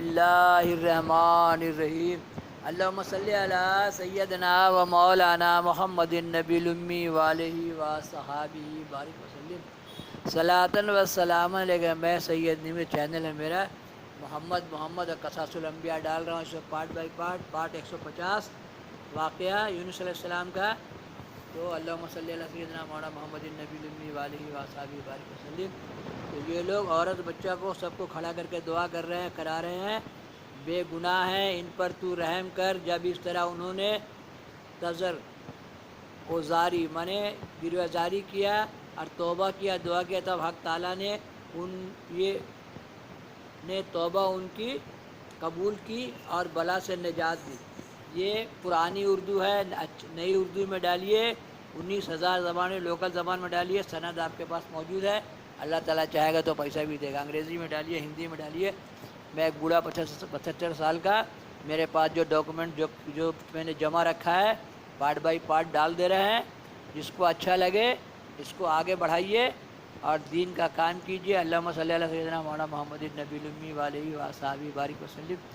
اللہ الرحمن الرحیم اللہم صلی علی سیدنا و مولانا محمد النبی الامی وآلہ و صحابہ بارک وسلم صلاۃ و سلام علیہ۔ میں سید نیم چینل ہے میرا محمد قصص الانبیاء ڈال رہا ہوں اس پارٹ بائی پارٹ 150 واقعہ یونس علیہ السلام کا۔ تو اللہم صلی علی سیدنا مولانا محمد النبی الامی وآلہ و صحابہ بارک وسلم۔ تو یہ لوگ عورت بچہ کو سب کو کھڑا کر کے دعا کر رہے ہیں، کرا رہے ہیں، بے گناہ ہیں، ان پر تو رحم کر۔ جب اس طرح انہوں نے تذر کو زاری مانے گروہ زاری کیا اور توبہ کیا، دعا کیا، تب حق تعالیٰ نے توبہ ان کی قبول کی اور بلا سے نجات دی۔ یہ پرانی اردو ہے، نئی اردو میں ڈالیے، 19,000 زبانیں لوکل زبان میں ڈالیے، سند آپ کے پاس موجود ہے۔ اللہ تعالیٰ چاہے گا تو پیسہ بھی دے گا۔ انگریزی میں ڈالیے، ہندی میں ڈالیے۔ میں ایک بوڑھا 75 سال کا، میرے پاس جو ڈاکومنٹ جو میں نے جمع رکھا ہے پارٹ بائی پارٹ ڈال دے رہے ہیں۔ جس کو اچھا لگے اس کو آگے بڑھائیے اور دین کا کام کیجیے۔ اللہم صلی علی سیدنا مولانا محمد النبی الامی وآلہ و صحابہ بارک وسلم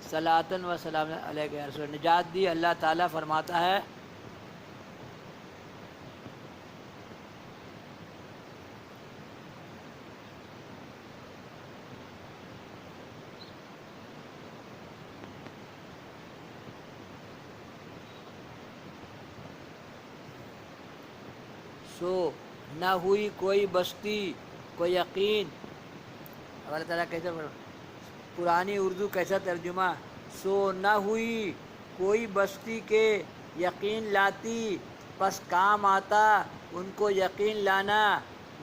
صلاۃ و سلام علیہ یا رسول۔ نجات دی۔ اللہ تعالیٰ فرماتا ہے سو نہ ہوئی کوئی بستی کو یقین، اللہ تعالیٰ کیسے پرانی اردو کیسا ترجمہ، سو نہ ہوئی کوئی بستی کے یقین لاتی، پس کام آتا ان کو یقین لانا،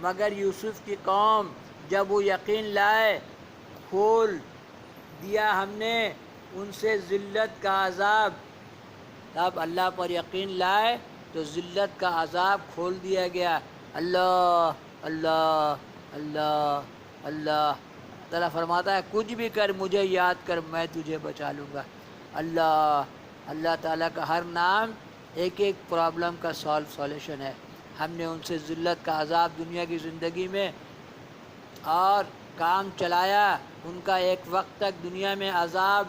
مگر یوسف کی قوم جب وہ یقین لائے کھول دیا ہم نے ان سے ذلت کا عذاب۔ تب اللہ پر یقین لائے تو ذلت کا عذاب کھول دیا گیا۔ اللہ اللہ اللہ اللہ تعالیٰ فرماتا ہے کچھ بھی کر مجھے یاد کر میں تجھے بچا لوں گا۔ اللہ تعالیٰ کا ہر نام ایک ایک پرابلم کا سولیوشن ہے۔ ہم نے ان سے ذلت کا عذاب دنیا کی زندگی میں اور کام چلایا، ان کا ایک وقت تک دنیا میں عذاب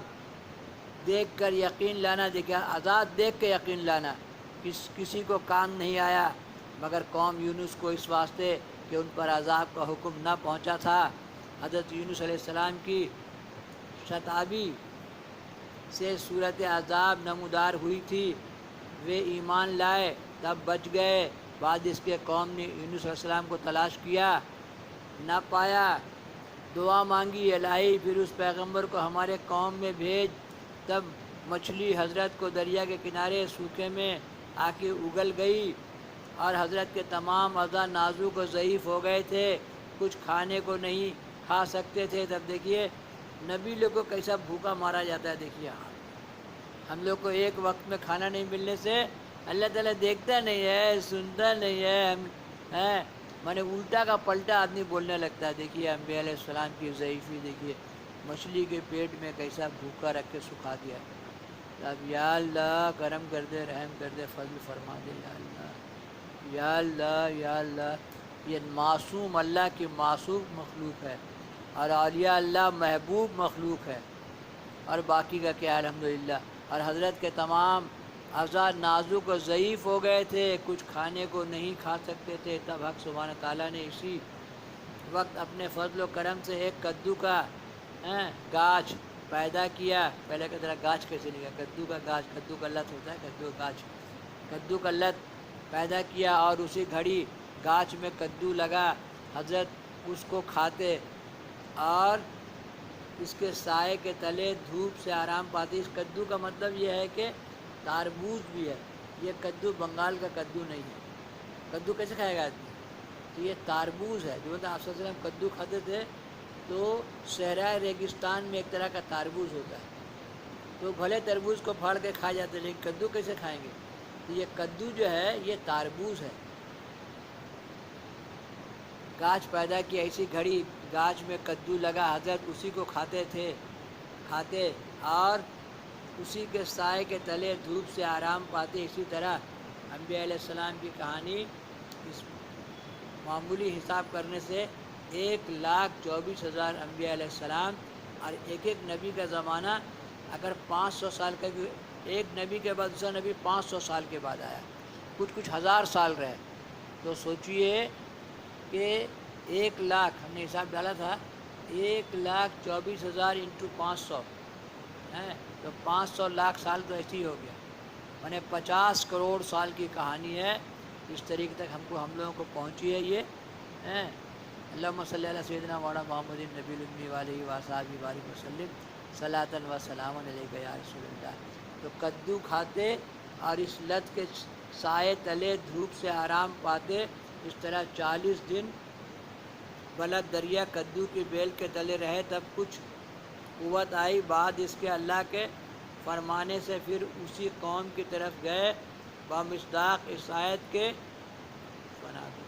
دیکھ کر یقین لانا، دیکھا عذاب دیکھ کے یقین لانا، کسی کو کام نہیں آیا مگر قوم یونس کو، اس واسطے کہ ان پر عذاب کا حکم نہ پہنچا تھا۔ حضرت یونس علیہ السلام کی شتابی سے صورت عذاب نمودار ہوئی تھی، وہ ایمان لائے تب بچ گئے۔ بعد اس کے قوم نے یونس علیہ السلام کو تلاش کیا، نہ پایا، دعا مانگی الہی، پھر اس پیغمبر کو ہمارے قوم میں بھیج۔ تب مچھلی حضرت کو دریا کے کنارے سوکھے میں آ کے اگل گئی اور حضرت کے تمام اعضاء نازک و ضعیف ہو گئے تھے، کچھ کھانے کو نہیں کھا سکتے تھے۔ تب دیکھیے نبی لوگ کو کیسا بھوکا مارا جاتا ہے۔ دیکھیے ہم لوگ کو ایک وقت میں کھانا نہیں ملنے سے اللہ تعالیٰ دیکھتا نہیں ہے، سنتا نہیں ہے، میں الٹا کا پلٹا آدمی بولنے لگتا ہے۔ دیکھیے انبیاء علیہ السلام کی ضعیفی دیکھیے، مچھلی کے پیٹ میں کیسا بھوکا رکھ کے سکھا دیا۔ اب یا اللہ کرم کر دے، رحم کر دے، فضل فرما دے یا اللہ، یا اللہ یا اللہ۔ یہ معصوم اللہ کی معصوم مخلوق ہے اور اولیاء اللہ محبوب مخلوق ہے، اور باقی کا کیا الحمدللہ۔ اور حضرت کے تمام اعضاء نازک و ضعیف ہو گئے تھے، کچھ کھانے کو نہیں کھا سکتے تھے۔ تب حق سبحانہ تعالیٰ نے اسی وقت اپنے فضل و کرم سے ایک کدو کا گاچھ پیدا کیا۔ پہلے کی طرح گاچھ کیسے نہیں گیا، کدو کا گاچھ، کدو کا لت ہوتا ہے، کدو کا گاچھ، کدو کا لت پیدا کیا، اور اسی گھڑی گاچھ میں کدو لگا۔ حضرت اس کو کھاتے اور اس کے سائے کے تلے دھوپ سے آرام پاتی۔ اس کدو کا مطلب یہ ہے کہ تربوز بھی ہے، یہ کدو بنگال کا کدو نہیں ہے۔ کدو کیسے کھائے گا آدمی؟ تو یہ تربوز ہے، جو آپ صلی اللہ علیہ وسلم کدو کھاتے تھے تو صحرائے ریگستان میں ایک طرح کا تربوز ہوتا ہے، تو بھلے تربوز کو پھاڑ کے کھا جاتے لیکن کدو کیسے کھائیں گے؟ تو یہ کدو جو ہے یہ تربوز ہے۔ گاچھ پیدا کی، ایسی گھڑی گاچھ میں کدو لگا، حضرت اسی کو کھاتے تھے، اور اسی کے سائے کے تلے دھوپ سے آرام پاتے۔ اسی طرح انبیاء علیہ السلام کی کہانی اس معمولی حساب کرنے سے 1,24,000 انبیاء علیہ السلام اور ایک ایک نبی کا زمانہ اگر 500 سال کا بھی، ایک نبی کے بعد دوسرا نبی 500 سال کے بعد آیا، کچھ ہزار سال رہے، تو سوچئے کہ 1,00,000 ہم نے حساب ڈالا تھا، 1,24,000 انٹو 500 ہیں، تو 500 لاکھ سال تو ایسے ہی ہو گیا، یعنی 50 کروڑ سال کی کہانی ہے۔ اس طریقے تک ہم لوگوں کو پہنچی ہے یہ ہیں۔ اللہم صلی علی سیدنا مولانا محمد نبی الامی علیہ وصحبہ بارک وسلم صلاۃ و سلام علیک یا رسول اللہ۔ تو کدو کھاتے اور اس لت کے سائے تلے دھوپ سے آرام پاتے، اس طرح 40 دن بلد دریا کدو کی بیل کے تلے رہے، تب کچھ قوت آئی، بعد اس کے اللہ کے فرمانے سے پھر اسی قوم کی طرف گئے، بمصداق اس آیت کے بنا دو۔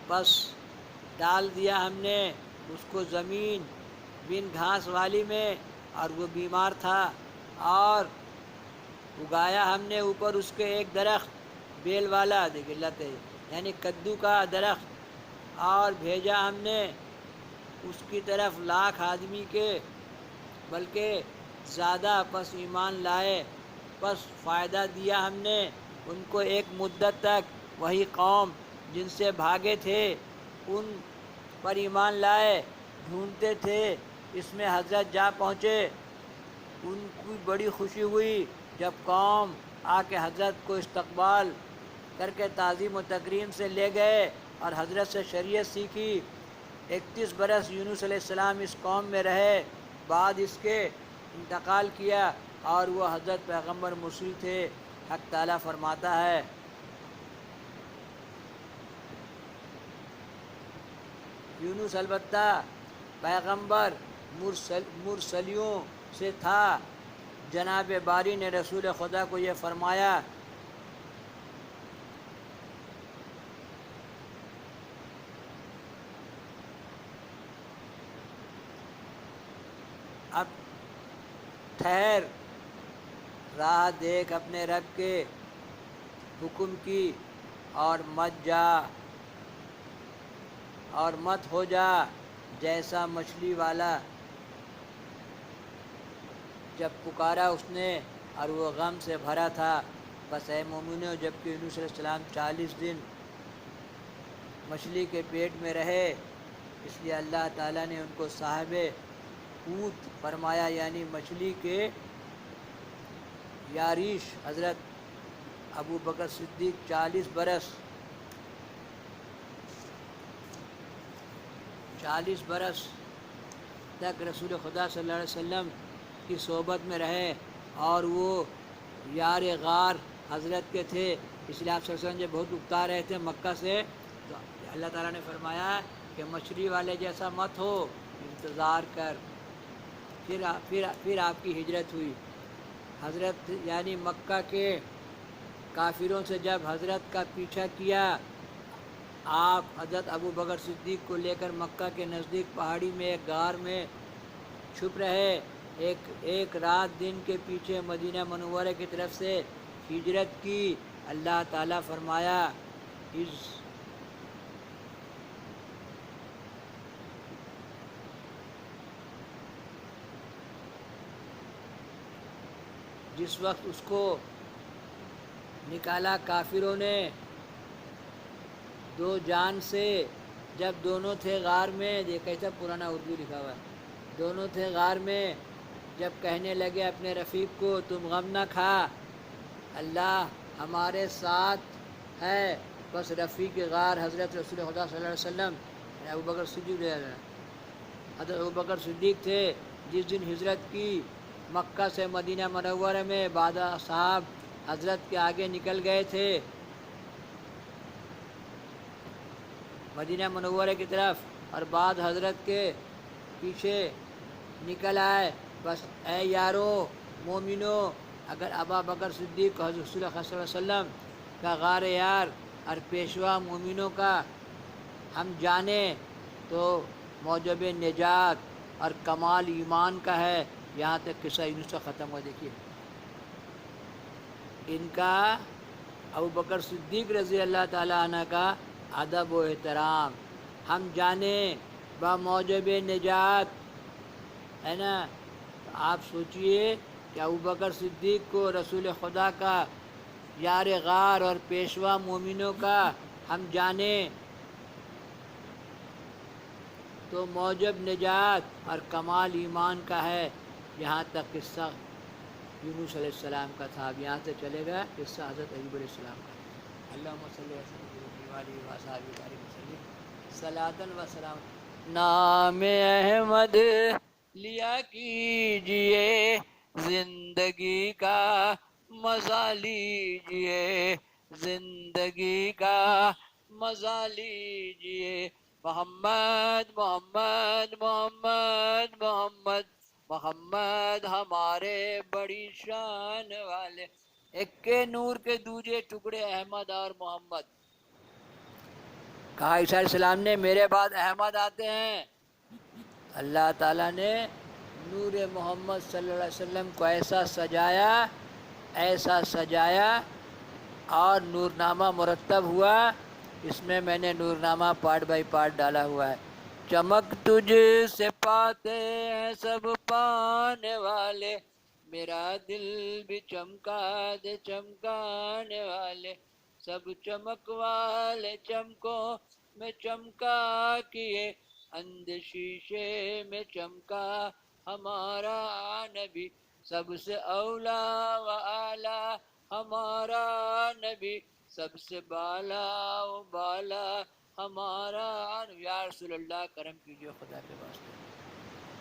بس ڈال دیا ہم نے اس کو زمین بن گھاس والی میں، اور وہ بیمار تھا، اور اگایا ہم نے اوپر اس کے ایک درخت بیل والا، دیکھیں لت ہے یعنی کدو کا درخت، اور بھیجا ہم نے اس کی طرف 1,00,000 آدمی کے، بلکہ زیادہ، پس ایمان لائے، پس فائدہ دیا ہم نے ان کو ایک مدت تک، وہی قوم جن سے بھاگے تھے ان پر ایمان لائے، ڈھونڈتے تھے، اس میں حضرت جا پہنچے، ان کی بڑی خوشی ہوئی جب قوم آ کے حضرت کو استقبال کر کے تعظیم و تکریم سے لے گئے اور حضرت سے شریعت سیکھی۔ 31 برس یونس علیہ السلام اس قوم میں رہے، بعد اس کے انتقال کیا، اور وہ حضرت پیغمبر مرسل تھے۔ حق تعالیٰ فرماتا ہے یونس البتہ پیغمبر مرسلیوں سے تھا، جناب باری نے رسول خدا کو یہ فرمایا، اب ٹھہر، راہ دیکھ اپنے رب کے حکم کی، اور مت ہو جا جیسا مچھلی والا۔ جب پکارا اس نے اور وہ غم سے بھرا تھا، بس اے مومنو، جب کہ یونس علیہ السلام 40 دن مچھلی کے پیٹ میں رہے، اس لیے اللہ تعالیٰ نے ان کو صاحب حوت فرمایا، یعنی مچھلی کے یاریش۔ حضرت ابو بکر صدیق 40 برس تک رسول خدا صلی اللہ علیہ وسلم کی صحبت میں رہے، اور وہ یار غار حضرت کے تھے، اس لیے آپ صلی اللہ علیہ وسلم جب بہت اکتا رہے تھے مکہ سے، تو اللہ تعالیٰ نے فرمایا کہ مچھلی والے جیسا مت ہو، انتظار کر۔ پھر آپ کی ہجرت ہوئی۔ حضرت یعنی مکہ کے کافروں سے جب حضرت کا پیچھا کیا، آپ حضرت ابو بکر صدیق کو لے کر مکہ کے نزدیک پہاڑی میں ایک غار میں چھپ رہے، ایک رات دن کے پیچھے مدینہ منورہ کی طرف سے ہجرت کی۔ اللہ تعالیٰ فرمایا جس وقت اس کو نکالا کافروں نے 2 جان سے، جب دونوں تھے غار میں، یہ کیسا پرانا اردو لکھا ہوا ہے، دونوں تھے غار میں، جب کہنے لگے اپنے رفیق کو تم غم نہ کھا، اللہ ہمارے ساتھ ہے، بس رفیق غار حضرت رسول خدا صلی اللہ علیہ وسلم حضرت ابو بکر صدیق تھے، جس دن ہجرت کی مکہ سے مدینہ منورہ میں، بعد اصحاب حضرت کے آگے نکل گئے تھے مدینہ منورہ کی طرف، اور بعد حضرت کے پیچھے نکل آئے۔ بس اے یارو مومنو، اگر ابا بکر صدیق حضرت رسول اللہ صلی اللہ علیہ وسلم کا غار یار اور پیشوا مومنوں کا ہم جانیں تو موجب نجات اور کمال ایمان کا ہے۔ یہاں تک قصہ یونس کا ختم ہوا۔ دیکھیے ان کا ابو بکر صدیق رضی اللہ تعالیٰ عنہ کا ادب و احترام ہم جانیں با موجب نجات، ہے نا. آپ سوچئے کہ ابو بکر صدیق کو رسول خدا کا یار غار اور پیشوا مومنوں کا ہم جانیں تو موجب نجات اور کمال ایمان کا ہے. یہاں تک قصہ یونس علیہ السلام کا تھا، اب یہاں سے چلے گا قصہ حضرت ایوب علیہ السلام کا. اللہم صلی علیہ وسلم صلاۃ و سلام. نام احمد لیا کیجئے، زندگی کا مزہ لیجئے، زندگی کا مزہ لیجئے. محمد محمد محمد محمد محمد ہمارے بڑی شان والے. ایک کے نور کے دوجے ٹکڑے احمد اور محمد. کہا عیسیٰ علیہ السلام نے میرے بعد احمد آتے ہیں. اللہ تعالیٰ نے نور محمد صلی اللہ علیہ وسلم کو ایسا سجایا، ایسا سجایا اور نورنامہ مرتب ہوا. اس میں نے نورنامہ پارٹ بائی پارٹ ڈالا ہوا ہے. چمک تجھ سے پاتے ہیں سب پانے والے، میرا دل بھی چمکا دے چمکانے والے. سب چمک والے چمکوں میں چمکا کیے، اندھ شیشے میں چمکا ہمارا نبی. سب سے اولا و اعلی ہمارا نبی، سب سے بالا و بالا ہمارا. یا رسول اللہ کرم کیجیے خدا کے واسطے.